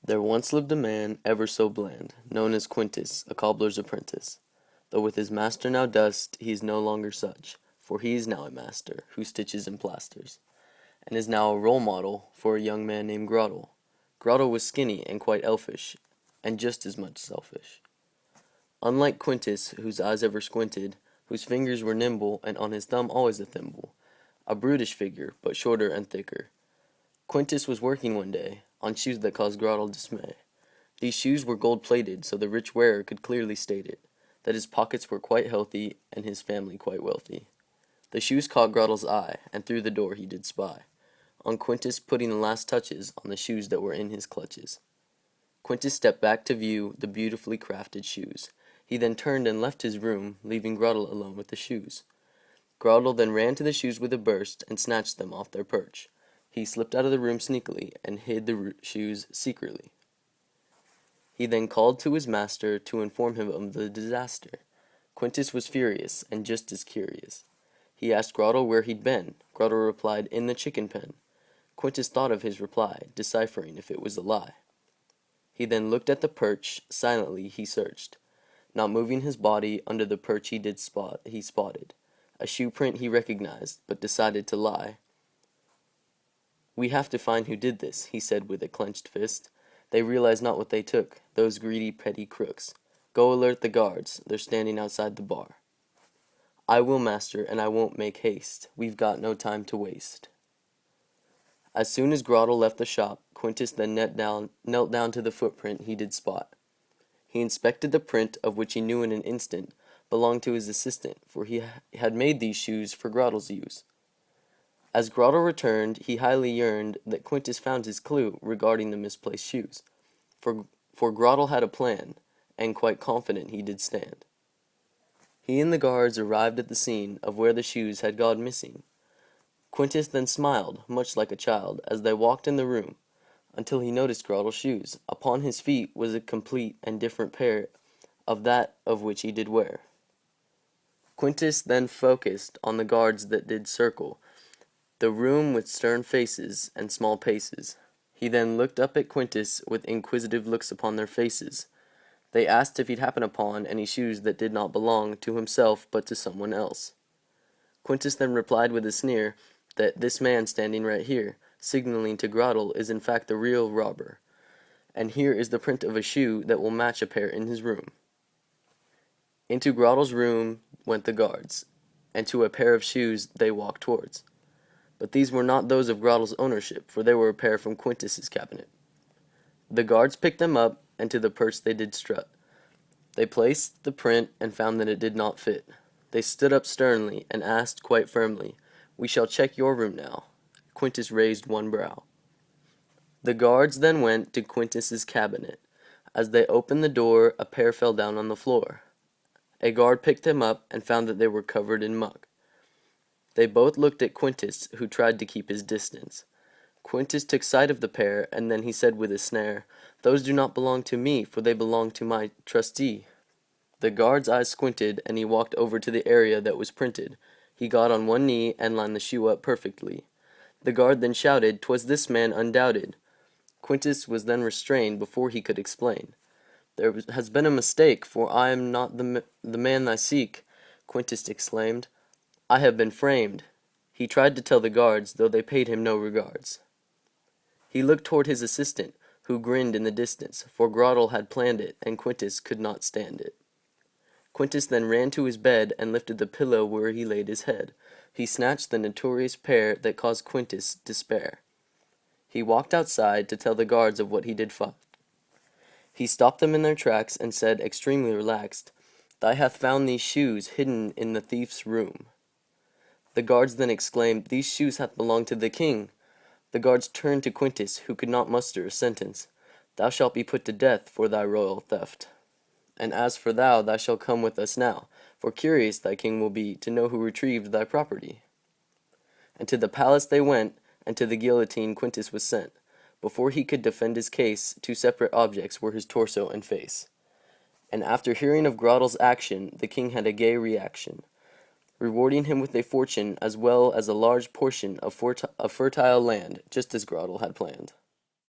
There once lived a man ever so bland, known as Quintus, a cobbler's apprentice. Though with his master now dust, he is no longer such, for he is now a master, who stitches and plasters, and is now a role model for a young man named Grottle. Grottle was skinny and quite elfish, and just as much selfish. Unlike Quintus, whose eyes ever squinted, whose fingers were nimble, and on his thumb always a thimble, a brutish figure, but shorter and thicker. Quintus was working one day on shoes that caused Grottle dismay. These shoes were gold-plated, so the rich wearer could clearly state it, that his pockets were quite healthy and his family quite wealthy. The shoes caught Grottle's eye, and through the door he did spy on Quintus putting the last touches on the shoes that were in his clutches. Quintus stepped back to view the beautifully crafted shoes. He then turned and left his room, leaving Grottle alone with the shoes. Grottle then ran to the shoes with a burst and snatched them off their perch. He slipped out of the room sneakily and hid the shoes secretly. He then called to his master to inform him of the disaster. Quintus was furious and just as curious. He asked Grottle where he'd been. Grottle replied, "In the chicken pen." Quintus thought of his reply, deciphering if it was a lie. He then looked at the perch. Silently he searched. Not moving his body, under the perch he spotted a shoe print he recognized, but decided to lie. "We have to find who did this," he said with a clenched fist. "They realize not what they took, those greedy petty crooks. Go alert the guards, they're standing outside the bar." "I will, master, and I won't make haste. We've got no time to waste." As soon as Grottle left the shop, Quintus then knelt down to the footprint he did spot. He inspected the print, of which he knew in an instant belonged to his assistant, for he had made these shoes for Grottle's use. As Grottle returned, he highly yearned that Quintus found his clue regarding the misplaced shoes, for Grottle had a plan, and quite confident he did stand. He and the guards arrived at the scene of where the shoes had gone missing. Quintus then smiled, much like a child, as they walked in the room, until he noticed Grottle's shoes. Upon his feet was a complete and different pair of that of which he did wear. Quintus then focused on the guards that did circle the room with stern faces and small paces. He then looked up at Quintus with inquisitive looks upon their faces. They asked if he'd happened upon any shoes that did not belong to himself but to someone else. Quintus then replied with a sneer that this man standing right here, signaling to Grottle, is in fact the real robber, and here is the print of a shoe that will match a pair in his room. Into Grottle's room went the guards, and to a pair of shoes they walked towards. But these were not those of Grottle's ownership, for they were a pair from Quintus's cabinet. The guards picked them up, and to the perch they did strut. They placed the print and found that it did not fit. They stood up sternly and asked quite firmly, "We shall check your room now." Quintus raised one brow. The guards then went to Quintus's cabinet. As they opened the door, a pair fell down on the floor. A guard picked them up and found that they were covered in muck. They both looked at Quintus, who tried to keep his distance. Quintus took sight of the pair, and then he said with a sneer, "Those do not belong to me, for they belong to my trustee." The guard's eyes squinted, and he walked over to the area that was printed. He got on one knee and lined the shoe up perfectly. The guard then shouted, "'Twas this man undoubted." Quintus was then restrained before he could explain. "There has been a mistake, for I am not the man I seek," Quintus exclaimed. "I have been framed." He tried to tell the guards, though they paid him no regards. He looked toward his assistant, who grinned in the distance, for Grottle had planned it, and Quintus could not stand it. Quintus then ran to his bed and lifted the pillow where he laid his head. He snatched the notorious pair that caused Quintus despair. He walked outside to tell the guards of what he did find. He stopped them in their tracks and said, extremely relaxed, "Thou hath found these shoes hidden in the thief's room." The guards then exclaimed, "These shoes hath belonged to the king." The guards turned to Quintus, who could not muster a sentence. "Thou shalt be put to death for thy royal theft. And as for thou shalt come with us now, for curious thy king will be to know who retrieved thy property." And to the palace they went, and to the guillotine Quintus was sent. Before he could defend his case, two separate objects were his torso and face. And after hearing of Grottle's action, the king had a gay reaction, rewarding him with a fortune as well as a large portion of fertile land, just as Grottle had planned.